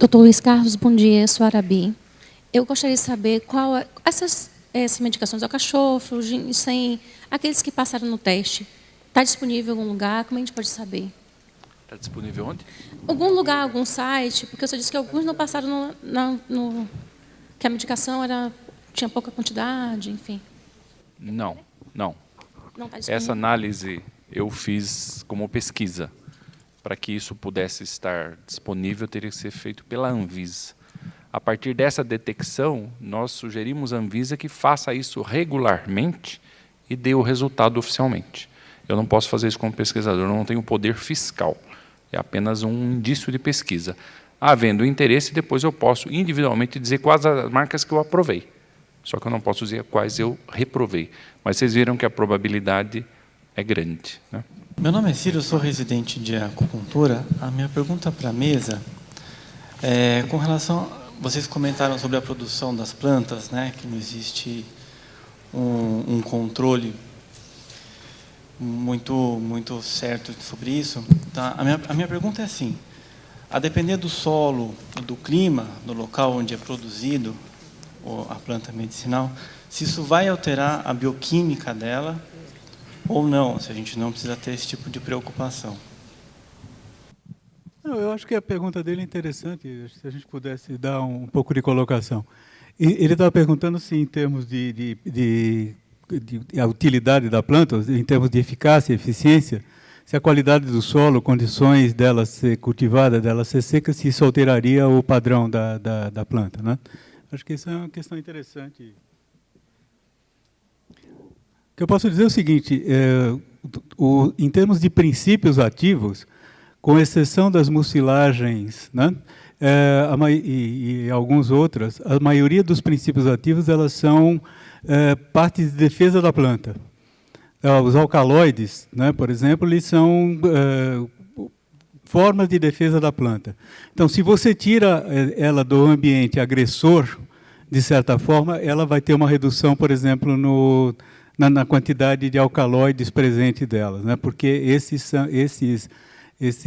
Doutor Luiz Carlos, bom dia, sou Arabi. Eu gostaria de saber qual essas medicações, alcachofre, o ginseng, aqueles que passaram no teste, está disponível em algum lugar? Como a gente pode saber? Está disponível onde? Algum lugar, algum site? Porque você disse que alguns não passaram que a medicação tinha pouca quantidade, enfim. Não, não. Não está disponível. Essa análise eu fiz como pesquisa. Para que isso pudesse estar disponível, teria que ser feito pela Anvisa. A partir dessa detecção, nós sugerimos à Anvisa que faça isso regularmente e dê o resultado oficialmente. Eu não posso fazer isso como pesquisador, eu não tenho poder fiscal. É apenas um indício de pesquisa. Havendo interesse, depois eu posso individualmente dizer quais as marcas que eu aprovei. Só que eu não posso dizer quais eu reprovei. Mas vocês viram que a probabilidade é grande, né? Meu nome é Ciro, eu sou residente de acupuntura. A minha pergunta para a mesa é com relação... Vocês comentaram sobre a produção das plantas, né, que não existe um controle muito certo sobre isso. Tá? A minha pergunta é assim, a depender do solo, do clima, do local onde é produzido a planta medicinal, se isso vai alterar a bioquímica dela ou não, se a gente não precisa ter esse tipo de preocupação. Não, eu acho que a pergunta dele é interessante, se a gente pudesse dar um pouco de colocação. Ele estava perguntando se, em termos de a utilidade da planta, em termos de eficácia e eficiência, se a qualidade do solo, condições dela ser cultivada, dela ser seca, se isso alteraria o padrão da planta, né? Acho que isso é uma questão interessante. O que eu posso dizer é o seguinte, em termos de princípios ativos, com exceção das mucilagens, né, e alguns outros, a maioria dos princípios ativos elas são partes de defesa da planta. Os alcaloides, né, por exemplo, eles são formas de defesa da planta. Então, se você tira ela do ambiente agressor, de certa forma, ela vai ter uma redução, por exemplo, na quantidade de alcaloides presente delas, né, porque esses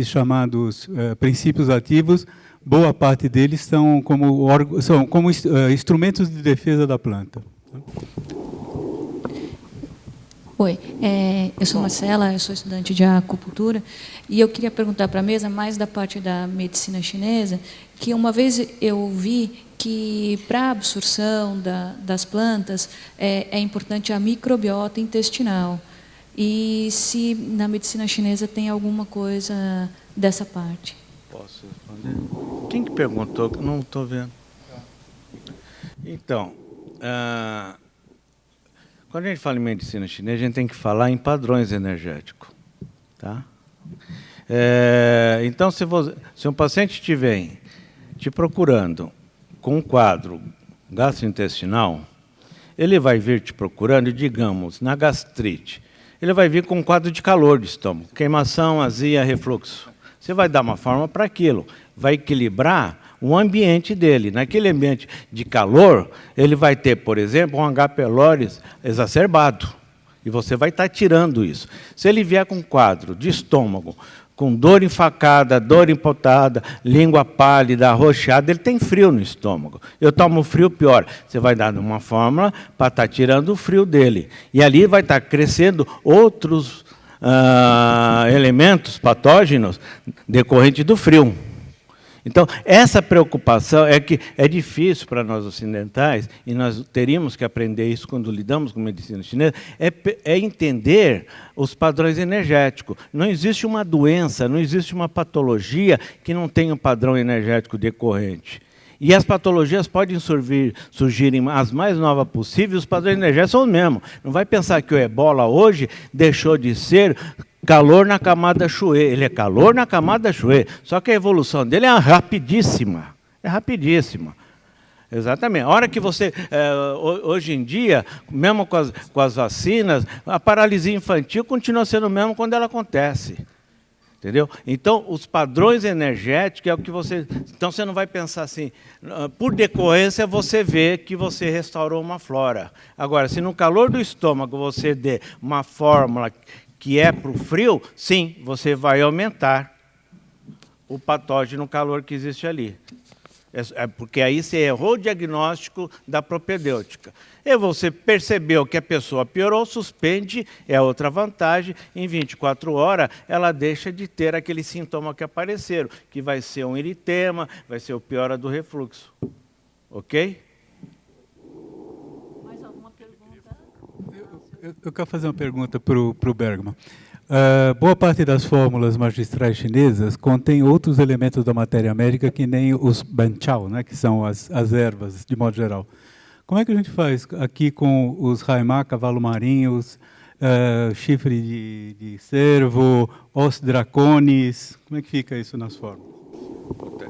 chamados princípios ativos, boa parte deles são como instrumentos de defesa da planta. Oi, eu sou Marcela, eu sou estudante de acupuntura, e eu queria perguntar para a mesa, mais da parte da medicina chinesa, que uma vez eu vi que para a absorção das plantas é importante a microbiota intestinal. E se na medicina chinesa tem alguma coisa dessa parte? Posso responder? Quem que perguntou? Não estou vendo. Então, quando a gente fala em medicina chinesa, a gente tem que falar em padrões energéticos. Tá? Então, se um paciente estiver te procurando com um quadro gastrointestinal, ele vai vir te procurando, digamos, na gastrite, ele vai vir com um quadro de calor do estômago, queimação, azia, refluxo. Você vai dar uma forma para aquilo, vai equilibrar o ambiente dele. Naquele ambiente de calor, ele vai ter, por exemplo, um H. pylori exacerbado. E você vai estar tirando isso. Se ele vier com um quadro de estômago, com dor enfacada, dor empotada, língua pálida, arroxeada, ele tem frio no estômago. Eu tomo frio, pior. Você vai dar uma fórmula para estar tirando o frio dele. E ali vai estar crescendo outros elementos patógenos decorrentes do frio. Então, essa preocupação é que é difícil para nós ocidentais, e nós teríamos que aprender isso quando lidamos com medicina chinesa, é entender os padrões energéticos. Não existe uma doença, não existe uma patologia que não tenha um padrão energético decorrente. E as patologias podem surgirem as mais novas possíveis, os padrões energéticos são os mesmos. Não vai pensar que o ebola hoje deixou de ser calor na camada Xue. Ele é calor na camada Xue, só que a evolução dele é rapidíssima. É rapidíssima. Exatamente. A hora que você, hoje em dia, mesmo com as vacinas, a paralisia infantil continua sendo o mesmo quando ela acontece. Entendeu? Então, os padrões energéticos é o que você... Então, você não vai pensar assim, por decorrência, você vê que você restaurou uma flora. Agora, se no calor do estômago você der uma fórmula que é para o frio, sim, você vai aumentar o patógeno, o calor que existe ali. Porque aí você errou o diagnóstico da propedêutica. E você percebeu que a pessoa piorou, suspende, é outra vantagem. Em 24 horas, ela deixa de ter aquele sintoma que apareceram, que vai ser um eritema, vai ser o piora do refluxo. Ok? Mais alguma pergunta? Eu quero fazer uma pergunta para o Bergman. Boa parte das fórmulas magistrais chinesas contém outros elementos da matéria médica que nem os banchao, né, que são as ervas, de modo geral. Como é que a gente faz aqui com os raimá, cavalo marinho, chifre de cervo, os dracones? Como é que fica isso nas fórmulas?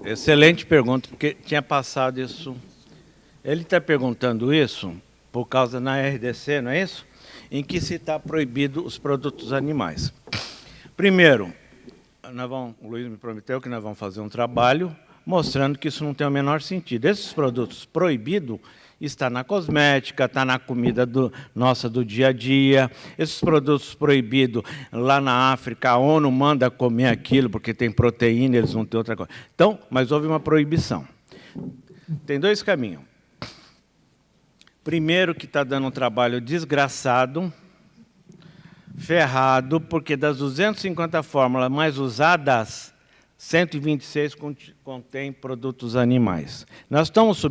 Excelente pergunta, porque tinha passado isso. Ele está perguntando isso por causa na RDC, não é isso? Em que se está proibido os produtos animais. Primeiro, o Luiz me prometeu que nós vamos fazer um trabalho mostrando que isso não tem o menor sentido. Esses produtos proibidos estão na cosmética, está na comida nossa do dia a dia. Esses produtos proibidos, lá na África, a ONU manda comer aquilo porque tem proteína, eles não têm outra coisa. Então, mas houve uma proibição. Tem dois caminhos. Primeiro, que está dando um trabalho desgraçado, ferrado, porque das 250 fórmulas mais usadas, 126 contém produtos animais. Nós estamos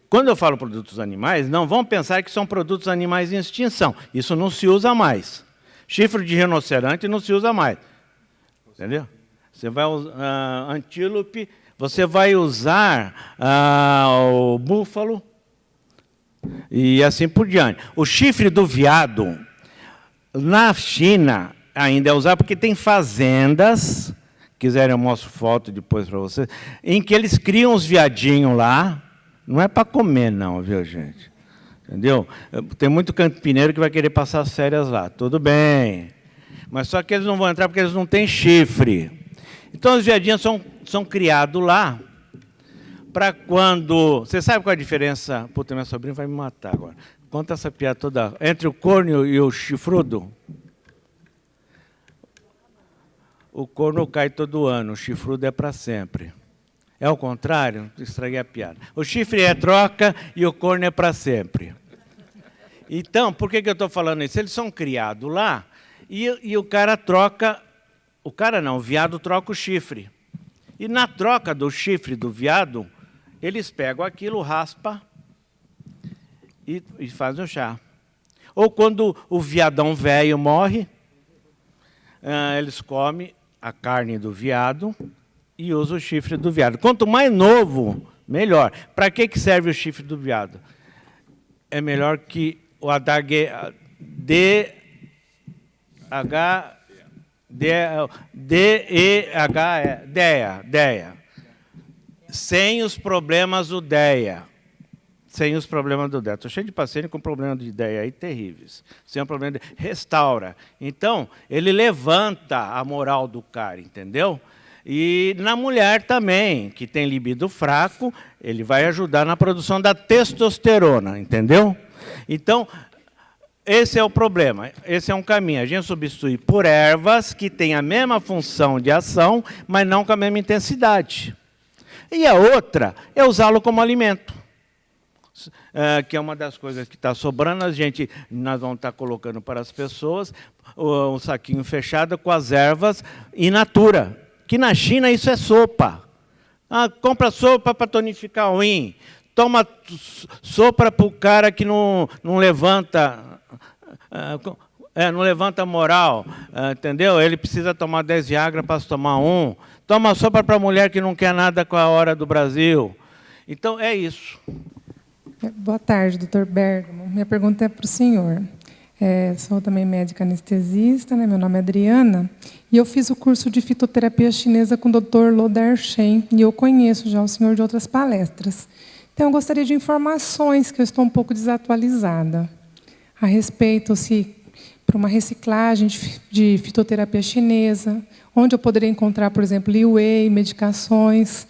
Quando eu falo produtos animais, não vão pensar que são produtos animais em extinção. Isso não se usa mais. Chifre de rinoceronte não se usa mais. Entendeu? Você vai usar antílope, você vai usar o búfalo, e assim por diante. O chifre do veado, na China, ainda é usado porque tem fazendas, quiserem eu mostro foto depois para vocês, em que eles criam os viadinhos lá, não é para comer não, viu, gente? Entendeu? Tem muito campineiro que vai querer passar as férias lá, tudo bem. Mas só que eles não vão entrar porque eles não têm chifre. Então os viadinhos são criados lá, para quando... Você sabe qual é a diferença? Puta, minha sobrinha vai me matar agora. Conta essa piada toda. Entre o corno e o chifrudo. O corno cai todo ano, o chifrudo é para sempre. É o contrário? Estraguei a piada. O chifre é troca e o corno é para sempre. Então, por que eu estou falando isso? Eles são criados lá e o cara troca... O cara não, o veado troca o chifre. E na troca do chifre do veado, eles pegam aquilo, raspa e fazem o chá. Ou quando o viadão velho morre, eles comem a carne do veado e usam o chifre do veado. Quanto mais novo, melhor. Para que serve o chifre do veado? É melhor que o DEA. Sem os problemas do DEA. Sem os problemas do DEA. Estou cheio de paciente com problemas de DEA aí terríveis. Sem o problema de... Restaura. Então, ele levanta a moral do cara, entendeu? E na mulher também, que tem libido fraco, ele vai ajudar na produção da testosterona, entendeu? Então, esse é o problema, esse é um caminho. A gente substitui por ervas que têm a mesma função de ação, mas não com a mesma intensidade. E a outra é usá-lo como alimento, que é uma das coisas que está sobrando. Nós vamos estar colocando para as pessoas um saquinho fechado com as ervas in natura, que na China isso é sopa. Compra sopa para tonificar o rim, toma sopa para o cara que não levanta... não levanta moral, entendeu? Ele precisa tomar 10 Viagra para tomar um. Toma sopa para a mulher que não quer nada com a hora do Brasil. Então, é isso. Boa tarde, doutor Bergman. Minha pergunta é para o senhor. Sou também médica anestesista, né? Meu nome é Adriana, e eu fiz o curso de fitoterapia chinesa com o doutor Lodar Shen, e eu conheço já o senhor de outras palestras. Então, eu gostaria de informações, que eu estou um pouco desatualizada, a respeito se para uma reciclagem de fitoterapia chinesa, onde eu poderia encontrar, por exemplo, Liwei, medicações,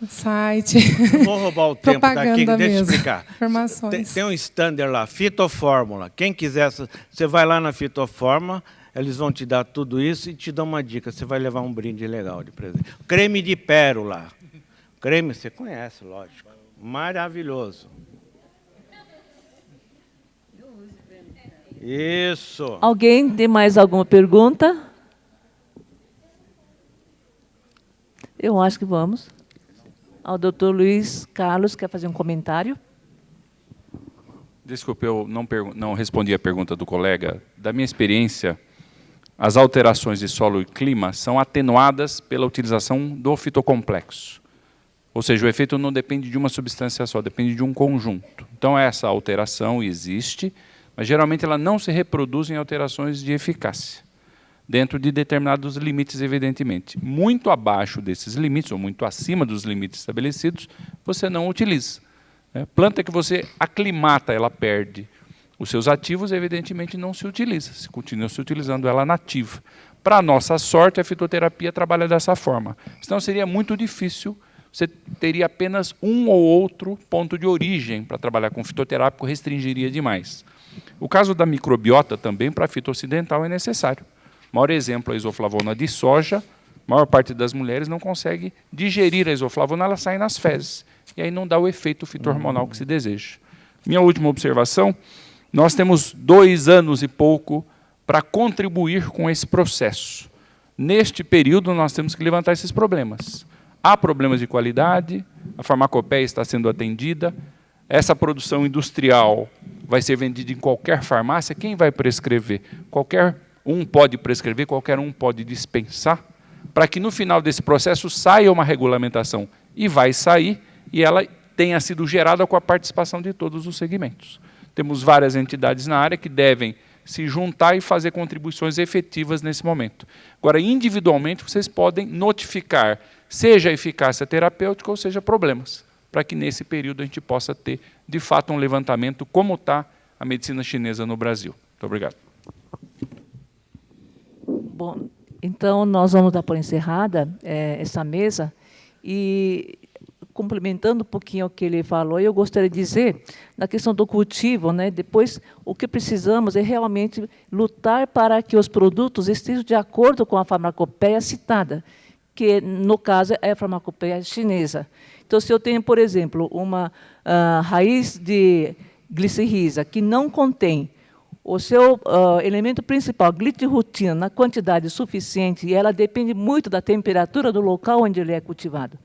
site. Não vou roubar o tempo daqui, deixa eu explicar. Informações. Tem um standard lá, Fitofórmula. Quem quiser, você vai lá na Fitofórmula, eles vão te dar tudo isso e te dão uma dica. Você vai levar um brinde legal de presente. Creme de pérola. creme você conhece, lógico. Maravilhoso. Isso. Alguém tem mais alguma pergunta? Eu acho que vamos. O doutor Luiz Carlos quer fazer um comentário. Desculpe, eu não respondi a pergunta do colega. Da minha experiência, as alterações de solo e clima são atenuadas pela utilização do fitocomplexo. Ou seja, o efeito não depende de uma substância só, depende de um conjunto. Então, essa alteração existe, mas geralmente ela não se reproduz em alterações de eficácia, dentro de determinados limites, evidentemente. Muito abaixo desses limites, ou muito acima dos limites estabelecidos, você não utiliza. Planta que você aclimata, ela perde os seus ativos, evidentemente não se utiliza, se continua se utilizando ela nativa. Para a nossa sorte, a fitoterapia trabalha dessa forma. Senão seria muito difícil, você teria apenas um ou outro ponto de origem para trabalhar com fitoterápico, restringiria demais. O caso da microbiota também, para a fitoocidental, é necessário. O maior exemplo, a isoflavona de soja, a maior parte das mulheres não consegue digerir a isoflavona, ela sai nas fezes. E aí não dá o efeito fito-hormonal que se deseja. Minha última observação, nós temos 2 anos e pouco para contribuir com esse processo. Neste período, nós temos que levantar esses problemas. Há problemas de qualidade, a farmacopeia está sendo atendida, essa produção industrial vai ser vendida em qualquer farmácia, quem vai prescrever? Qualquer um pode prescrever, qualquer um pode dispensar, para que no final desse processo saia uma regulamentação. E vai sair, e ela tenha sido gerada com a participação de todos os segmentos. Temos várias entidades na área que devem se juntar e fazer contribuições efetivas nesse momento. Agora, individualmente, vocês podem notificar, seja a eficácia terapêutica ou seja problemas, para que nesse período a gente possa ter, de fato, um levantamento como está a medicina chinesa no Brasil. Muito obrigado. Bom, então nós vamos dar por encerrada essa mesa e, complementando um pouquinho o que ele falou, eu gostaria de dizer, na questão do cultivo, depois o que precisamos é realmente lutar para que os produtos estejam de acordo com a farmacopeia citada, que, no caso, é a farmacopeia chinesa. Então, se eu tenho, por exemplo, uma raiz de glicerrisa que não contém o seu elemento principal, glitirrutina, na quantidade suficiente, e ela depende muito da temperatura do local onde ele é cultivado.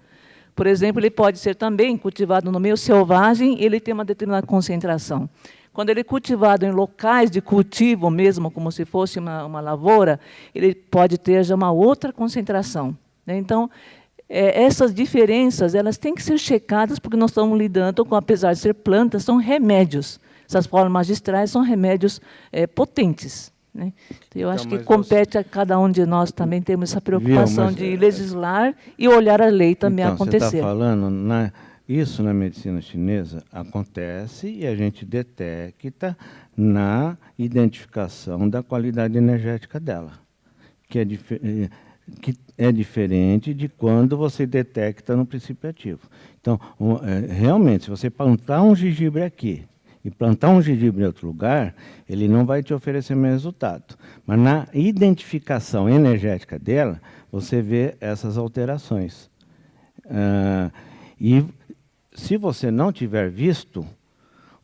Por exemplo, ele pode ser também cultivado no meio selvagem, ele tem uma determinada concentração. Quando ele é cultivado em locais de cultivo mesmo, como se fosse uma lavoura, ele pode ter já uma outra concentração. Então, essas diferenças elas têm que ser checadas, porque nós estamos lidando com, apesar de ser plantas, são remédios. Essas formas magistrais são remédios potentes. Então, eu acho que compete a cada um de nós também termos essa preocupação de legislar e olhar a lei também acontecer. Você está falando, isso na medicina chinesa acontece e a gente detecta na identificação da qualidade energética dela, que é diferente de quando você detecta no princípio ativo. Então, realmente, se você plantar um gengibre aqui e plantar um gengibre em outro lugar, ele não vai te oferecer o mesmo resultado. Mas na identificação energética dela, você vê essas alterações. E se você não tiver visto,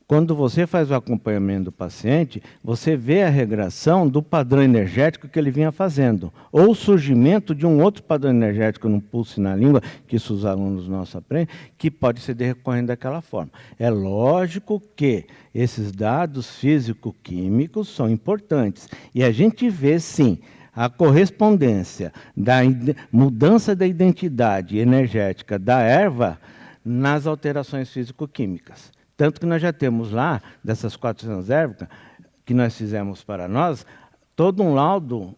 quando você faz o acompanhamento do paciente, você vê a regressão do padrão energético que ele vinha fazendo, ou o surgimento de um outro padrão energético no pulso e na língua, que isso os alunos nossos aprendem, que pode ser decorrente daquela forma. É lógico que esses dados físico-químicos são importantes, e a gente vê, sim, a correspondência da mudança da identidade energética da erva nas alterações físico-químicas. Tanto que nós já temos lá, dessas 400 ervas que nós fizemos para nós, todo um laudo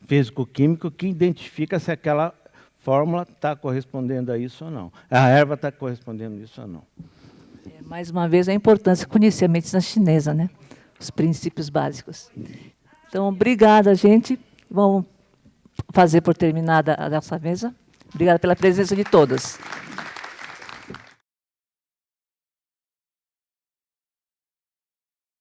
físico-químico que identifica se aquela fórmula está correspondendo a isso ou não. A erva está correspondendo a isso ou não. Mais uma vez, a importância de conhecer a medicina chinesa, os princípios básicos. Então, obrigada, gente. Vamos fazer por terminada a nossa mesa. Obrigada pela presença de todos.